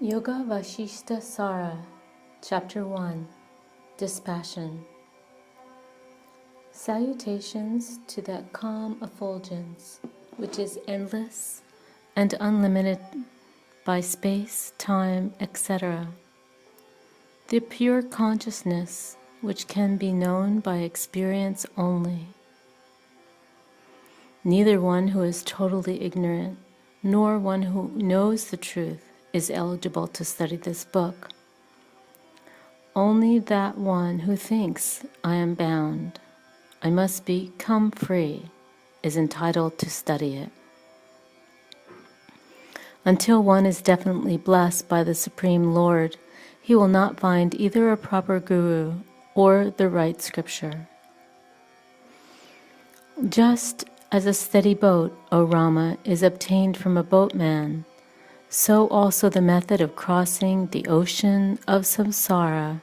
Yoga Vasishta Sara, Chapter 1, Dispassion. Salutations to that calm effulgence, which is endless and unlimited by space, time, etc. The pure consciousness, which can be known by experience only. Neither one who is totally ignorant, nor one who knows the truth, is eligible to study this book. Only that one who thinks, I am bound, I must become free, is entitled to study it. Until one is definitely blessed by the Supreme Lord, he will not find either a proper guru or the right scripture. Just as a steady boat, O Rama, is obtained from a boatman, so also the method of crossing the ocean of samsara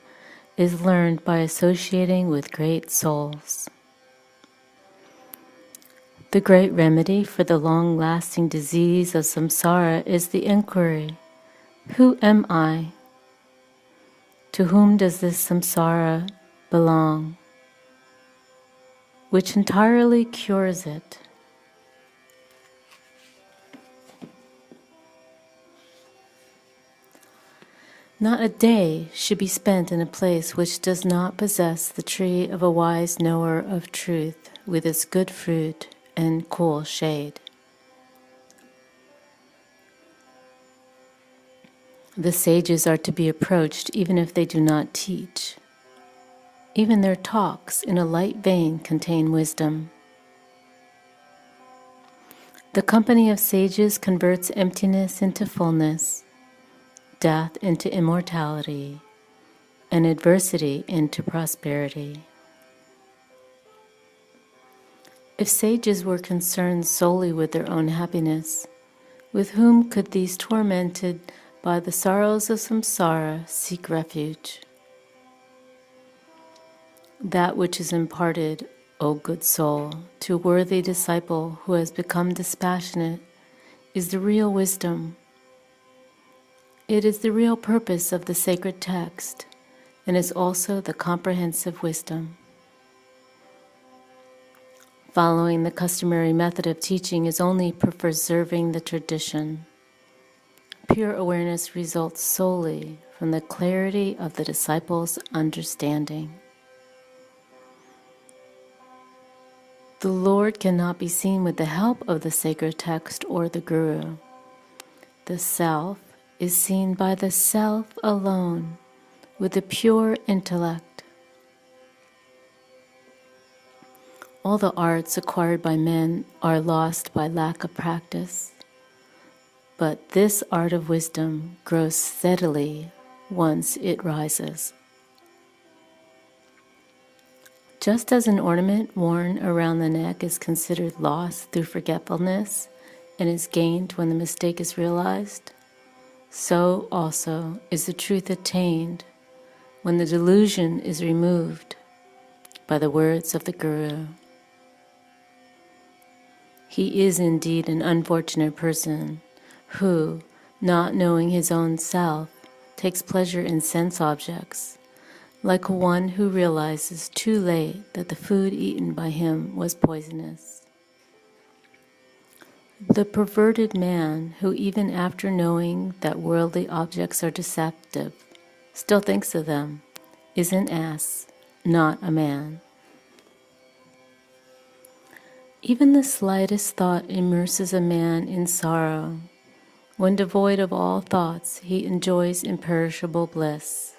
is learned by associating with great souls. The great remedy for the long-lasting disease of samsara is the inquiry, who am I? To whom does this samsara belong? Which entirely cures it. Not a day should be spent in a place which does not possess the tree of a wise knower of truth with its good fruit and cool shade. The sages are to be approached even if they do not teach. Even their talks in a light vein contain wisdom. The company of sages converts emptiness into fullness, death into immortality, and adversity into prosperity. If sages were concerned solely with their own happiness, with whom could these tormented by the sorrows of samsara seek refuge? That which is imparted, O good soul, to a worthy disciple who has become dispassionate is the real wisdom. It is the real purpose of the sacred text, and is also the comprehensive wisdom. Following the customary method of teaching is only preserving the tradition. Pure awareness results solely from the clarity of the disciple's understanding. The Lord cannot be seen with the help of the sacred text or the Guru. The Self is seen by the Self alone, with the pure intellect. All the arts acquired by men are lost by lack of practice, but this art of wisdom grows steadily once it rises. Just as an ornament worn around the neck is considered lost through forgetfulness and is gained when the mistake is realized, so also is the truth attained when the delusion is removed by the words of the Guru. He is indeed an unfortunate person who, not knowing his own self, takes pleasure in sense objects, like one who realizes too late that the food eaten by him was poisonous. The perverted man who, even after knowing that worldly objects are deceptive, still thinks of them, is an ass, not a man. Even the slightest thought immerses a man in sorrow. When devoid of all thoughts, he enjoys imperishable bliss.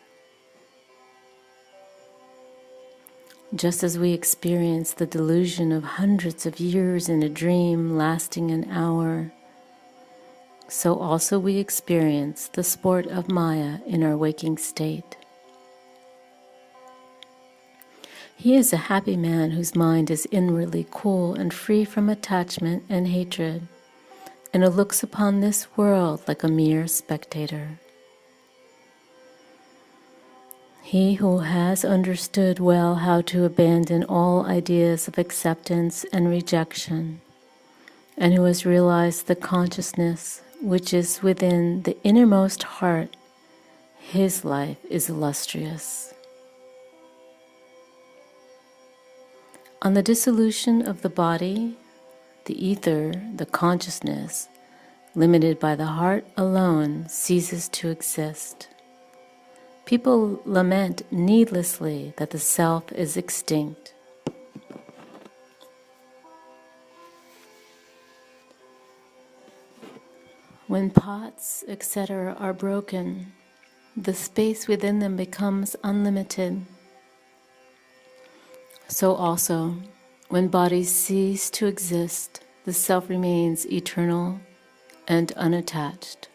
Just as we experience the delusion of hundreds of years in a dream lasting an hour, so also we experience the sport of Maya in our waking state. He is a happy man whose mind is inwardly cool and free from attachment and hatred, and who looks upon this world like a mere spectator. He who has understood well how to abandon all ideas of acceptance and rejection, and who has realized the consciousness which is within the innermost heart, his life is illustrious. On the dissolution of the body, the ether, the consciousness, limited by the heart alone, ceases to exist. People lament needlessly that the self is extinct. When pots, etc., are broken, the space within them becomes unlimited. So also, when bodies cease to exist, the self remains eternal and unattached.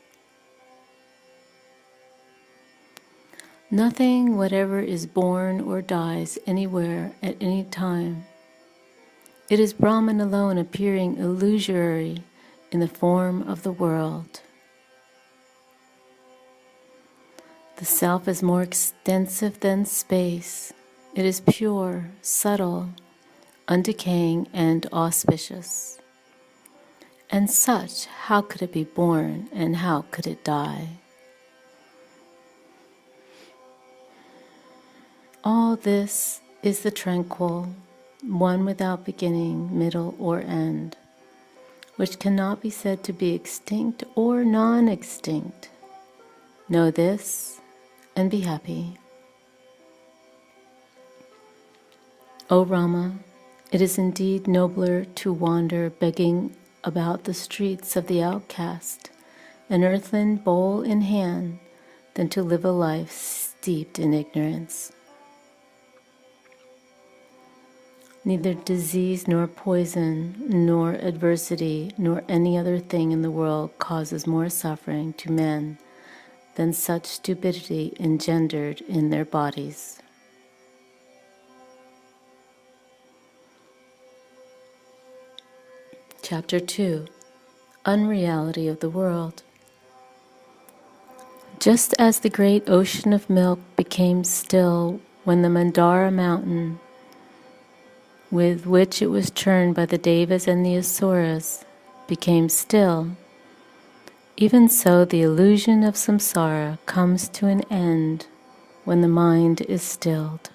Nothing whatever is born or dies anywhere at any time. It is Brahman alone appearing illusory in the form of the world. The self is more extensive than space. It is pure, subtle, undecaying, and auspicious. And such, how could it be born, and how could it die? All this is the tranquil, one without beginning, middle, or end, which cannot be said to be extinct or non-extinct. Know this, and be happy. O Rama, it is indeed nobler to wander begging about the streets of the outcast, an earthen bowl in hand, than to live a life steeped in ignorance. Neither disease nor poison, nor adversity, nor any other thing in the world causes more suffering to men than such stupidity engendered in their bodies. Chapter 2. Unreality of the World. Just as the great ocean of milk became still when the Mandara mountain, with which it was churned by the Devas and the Asuras, became still, even so the illusion of samsara comes to an end when the mind is stilled.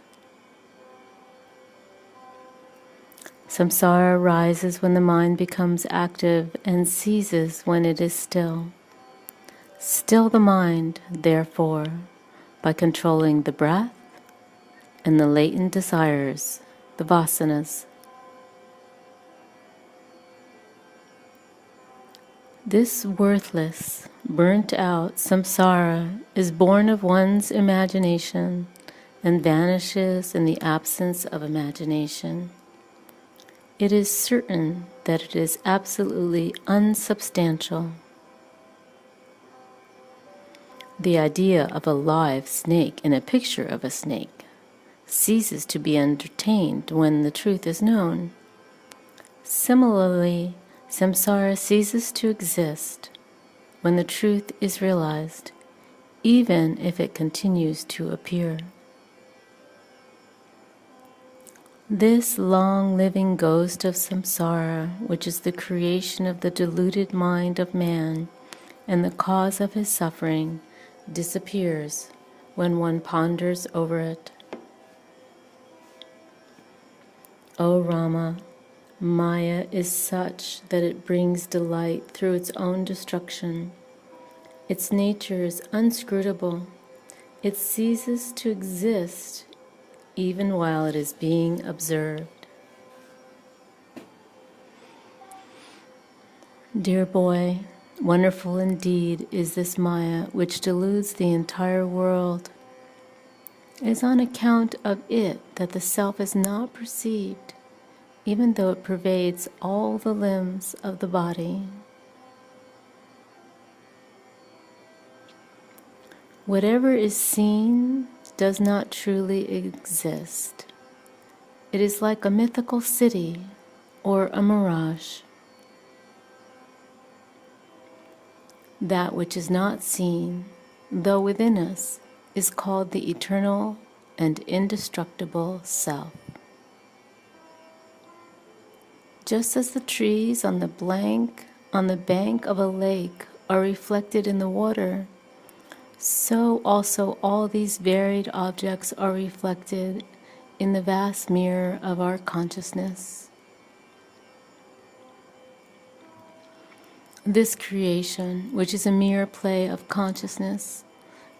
Samsara rises when the mind becomes active and ceases when it is still. Still the mind, therefore, by controlling the breath and the latent desires, the vasanas. This worthless, burnt out samsara is born of one's imagination and vanishes in the absence of imagination. It is certain that it is absolutely unsubstantial. The idea of a live snake in a picture of a snake ceases to be entertained when the truth is known. Similarly, samsara ceases to exist when the truth is realized, even if it continues to appear. This long-living ghost of samsara, which is the creation of the deluded mind of man and the cause of his suffering, disappears when one ponders over it. O Rama, Maya is such that it brings delight through its own destruction. Its nature is unscrutable. It ceases to exist even while it is being observed. Dear boy, wonderful indeed is this Maya which deludes the entire world. It is on account of it that the self is not perceived, even though it pervades all the limbs of the body. Whatever is seen does not truly exist. It is like a mythical city or a mirage. That which is not seen, though within us, is called the eternal and indestructible self. Just as the trees on the bank of a lake are reflected in the water, so also all these varied objects are reflected in the vast mirror of our consciousness. This creation, which is a mere play of consciousness,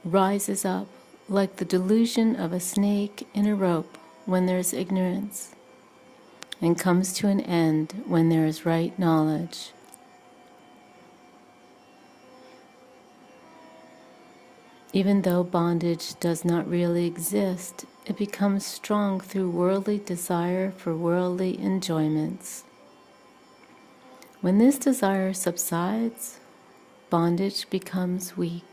rises up like the delusion of a snake in a rope when there is ignorance, and comes to an end when there is right knowledge. Even though bondage does not really exist, it becomes strong through worldly desire for worldly enjoyments. When this desire subsides, bondage becomes weak.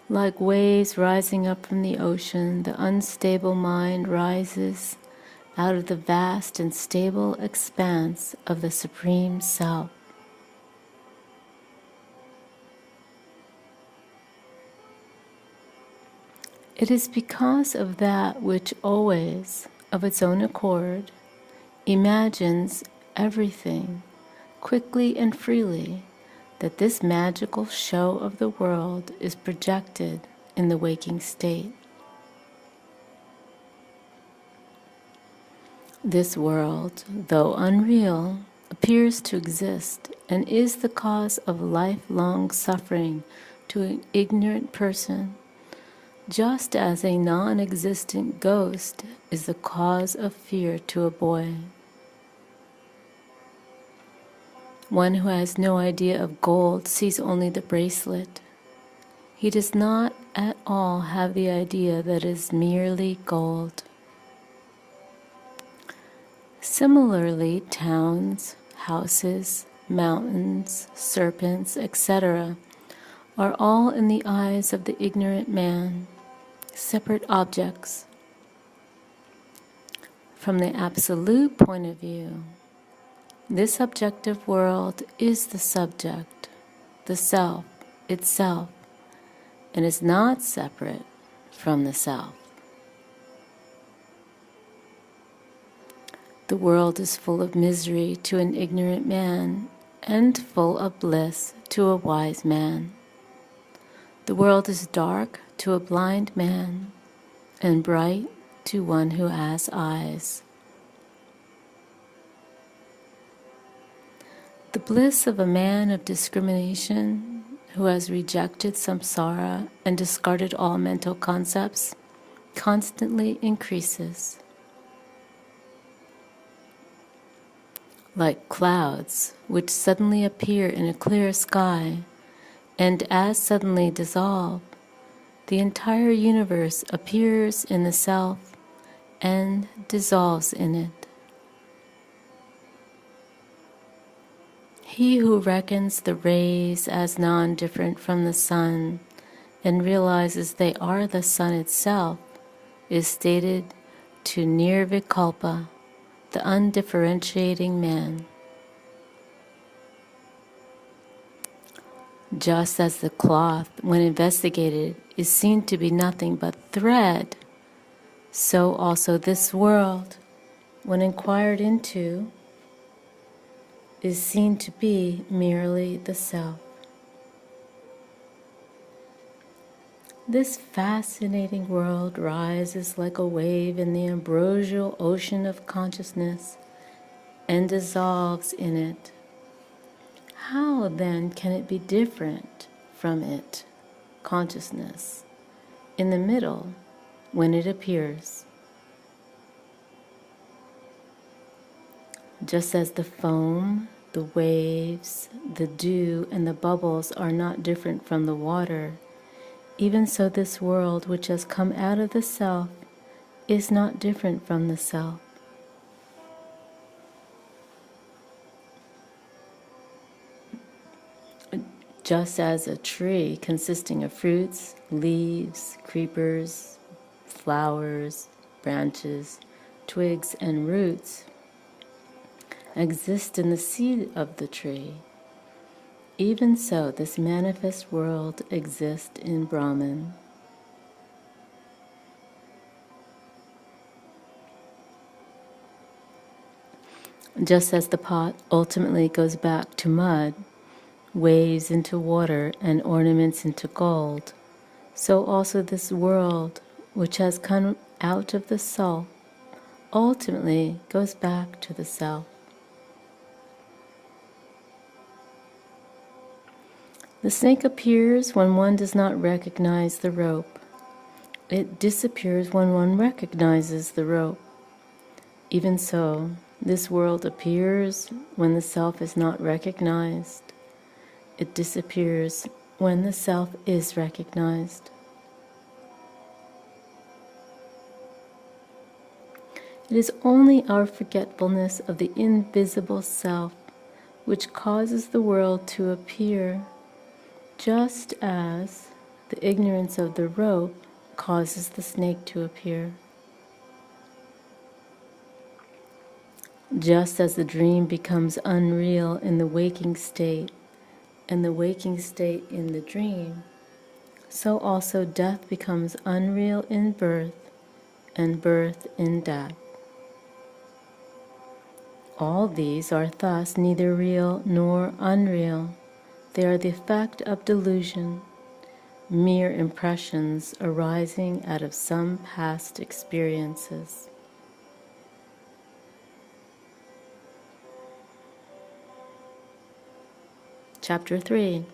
Like waves rising up from the ocean, the unstable mind rises out of the vast and stable expanse of the Supreme Self. It is because of that which always, of its own accord, imagines everything quickly and freely, that this magical show of the world is projected in the waking state. This world, though unreal, appears to exist and is the cause of lifelong suffering to an ignorant person, just as a non-existent ghost is the cause of fear to a boy. One who has no idea of gold sees only the bracelet. He does not at all have the idea that it is merely gold. Similarly, towns, houses, mountains, serpents, etc., are all in the eyes of the ignorant man separate objects. From the absolute point of view, this objective world is the subject, the self itself, and is not separate from the self. The world is full of misery to an ignorant man and full of bliss to a wise man. The world is dark to a blind man and bright to one who has eyes. The bliss of a man of discrimination who has rejected samsara and discarded all mental concepts constantly increases. Like clouds which suddenly appear in a clear sky and as suddenly dissolve, the entire universe appears in the self and dissolves in it. He who reckons the rays as non-different from the sun and realizes they are the sun itself is stated to nirvikalpa, the undifferentiating man. Just as the cloth, when investigated, is seen to be nothing but thread, so also this world, when inquired into, is seen to be merely the self. This fascinating world rises like a wave in the ambrosial ocean of consciousness and dissolves in it. How then can it be different from it, consciousness, in the middle when it appears? Just as the foam, the waves, the dew, and the bubbles are not different from the water, even so this world which has come out of the self is not different from the self. Just as a tree consisting of fruits, leaves, creepers, flowers, branches, twigs, and roots exist in the seed of the tree, even so this manifest world exists in Brahman. Just as the pot ultimately goes back to mud, waves into water, and ornaments into gold, so also this world, which has come out of the self, ultimately goes back to the self. The snake appears when one does not recognize the rope. It disappears when one recognizes the rope. Even so, this world appears when the self is not recognized. It disappears when the self is recognized. It is only our forgetfulness of the invisible self which causes the world to appear, just as the ignorance of the rope causes the snake to appear. Just as the dream becomes unreal in the waking state, and the waking state in the dream, so also death becomes unreal in birth, and birth in death. All these are thus neither real nor unreal. They are the effect of delusion, mere impressions arising out of some past experiences. Chapter 3.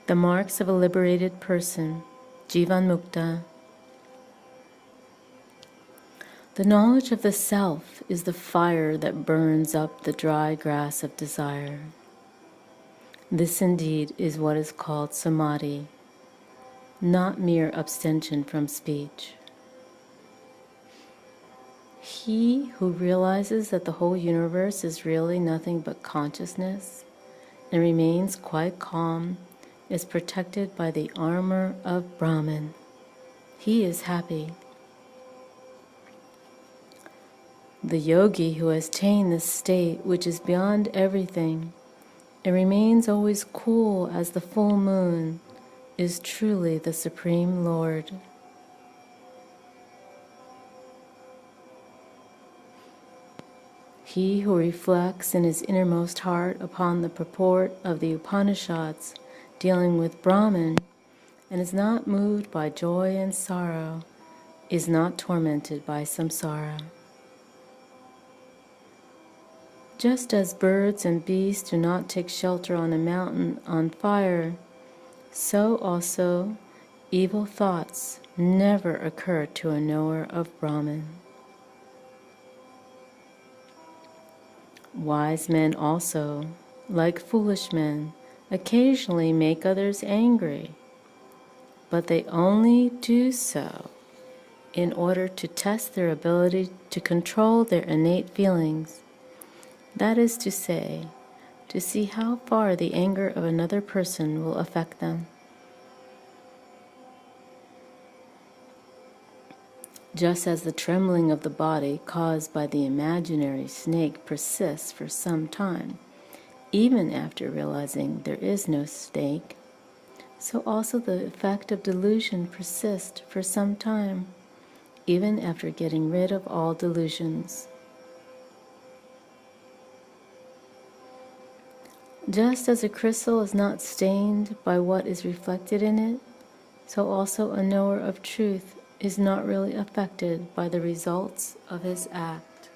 The Marks of a Liberated Person, Jivan Mukta. The knowledge of the self is the fire that burns up the dry grass of desire. This indeed is what is called samadhi, not mere abstention from speech. He who realizes that the whole universe is really nothing but consciousness and remains quite calm is protected by the armor of Brahman. He is happy. The yogi who has attained this state which is beyond everything and remains always cool as the full moon is truly the Supreme Lord. He who reflects in his innermost heart upon the purport of the Upanishads dealing with Brahman and is not moved by joy and sorrow is not tormented by samsara. Just as birds and beasts do not take shelter on a mountain on fire, so also evil thoughts never occur to a knower of Brahman. Wise men also, like foolish men, occasionally make others angry, but they only do so in order to test their ability to control their innate feelings. That is to say, to see how far the anger of another person will affect them. Just as the trembling of the body caused by the imaginary snake persists for some time, even after realizing there is no snake, so also the effect of delusion persists for some time, even after getting rid of all delusions. Just as a crystal is not stained by what is reflected in it, so also a knower of truth is not really affected by the results of his act.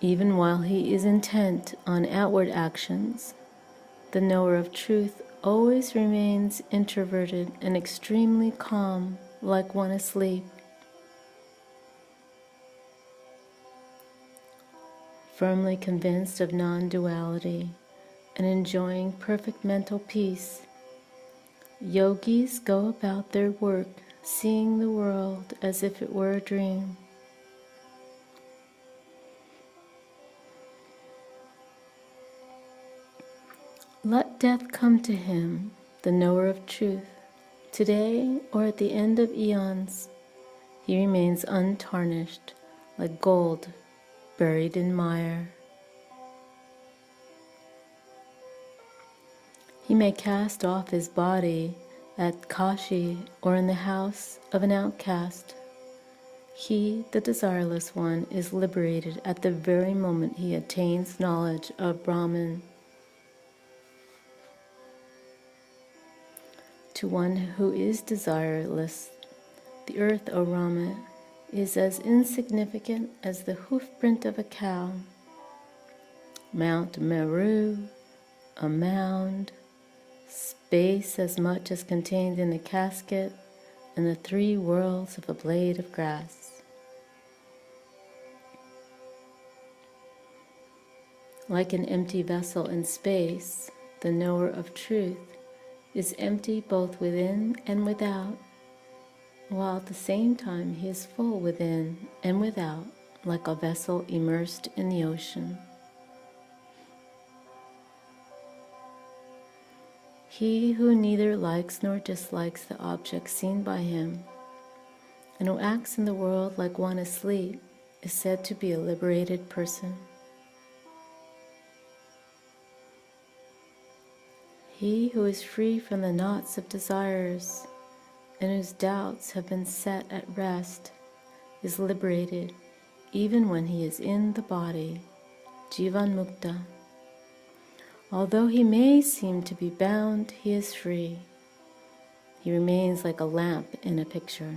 Even while he is intent on outward actions, the knower of truth always remains introverted and extremely calm, like one asleep. Firmly convinced of non-duality and enjoying perfect mental peace, yogis go about their work seeing the world as if it were a dream. Let death come to him, the knower of truth, today or at the end of eons. He remains untarnished, like gold buried in mire. He may cast off his body at Kashi or in the house of an outcast. He, the desireless one, is liberated at the very moment he attains knowledge of Brahman. To one who is desireless, the earth, O Rama, is as insignificant as the hoofprint of a cow. Mount Meru, a mound, space as much as contained in a casket, and the 3 worlds of a blade of grass. Like an empty vessel in space, the knower of truth is empty both within and without, while at the same time he is full within and without, like a vessel immersed in the ocean. He who neither likes nor dislikes the object seen by him, and who acts in the world like one asleep, is said to be a liberated person. He who is free from the knots of desires, and whose doubts have been set at rest, is liberated even when he is in the body, Jivan Mukta. Although he may seem to be bound, he is free. He remains like a lamp in a picture.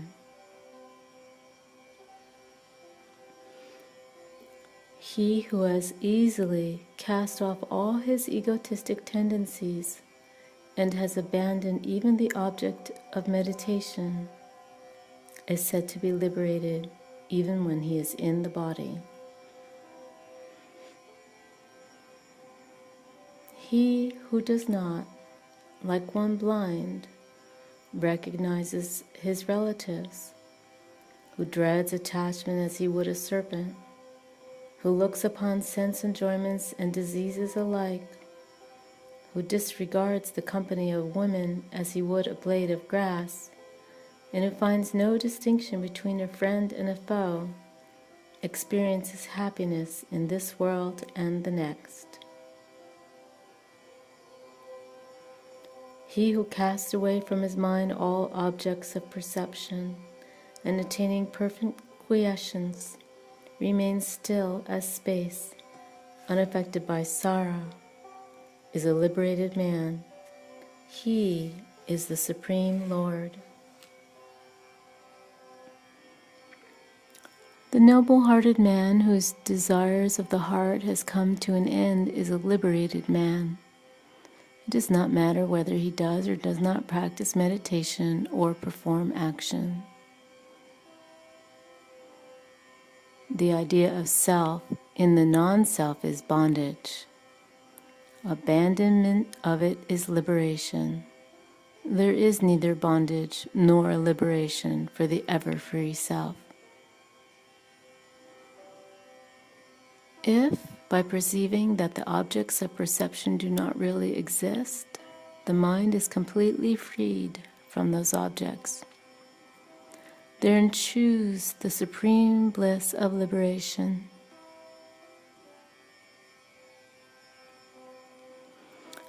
He who has easily cast off all his egotistic tendencies and has abandoned even the object of meditation is said to be liberated even when he is in the body. He who does not, like one blind, recognizes his relatives, who dreads attachment as he would a serpent, who looks upon sense enjoyments and diseases alike, who disregards the company of women as he would a blade of grass, and who finds no distinction between a friend and a foe, experiences happiness in this world and the next. He who casts away from his mind all objects of perception and attaining perfect quiescence remains still as space, unaffected by sorrow, is a liberated man. He is the Supreme Lord. The noble-hearted man whose desires of the heart has come to an end is a liberated man. It does not matter whether he does or does not practice meditation or perform action. The idea of self in the non-self is bondage. Abandonment of it is liberation. There is neither bondage nor liberation for the ever-free self. If, by perceiving that the objects of perception do not really exist, the mind is completely freed from those objects, there ensues the supreme bliss of liberation.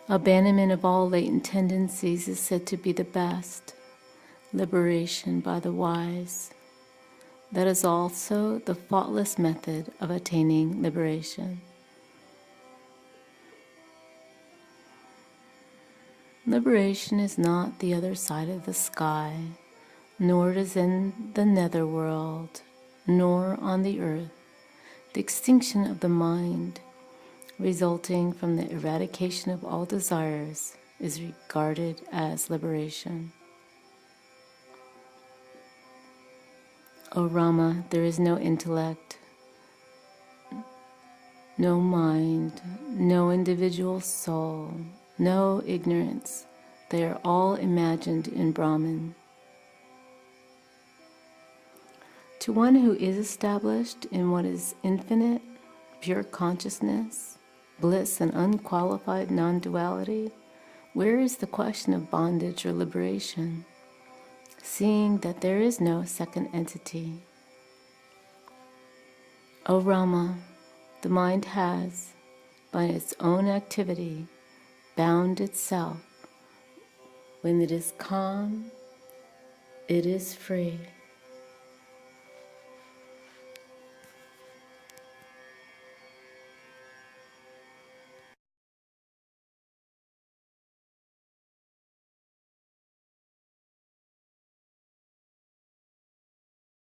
Abandonment of all latent tendencies is said to be the best liberation by the wise. That is also the faultless method of attaining liberation. Liberation is not the other side of the sky, nor it is in the netherworld, nor on the earth. The extinction of the mind, resulting from the eradication of all desires, is regarded as liberation. O Rama, there is no intellect, no mind, no individual soul, no ignorance. They are all imagined in Brahman. To one who is established in what is infinite, pure consciousness, bliss and unqualified non-duality, where is the question of bondage or liberation, seeing that there is no second entity? O Rama, the mind has, by its own activity, bound itself When it is calm, it is free.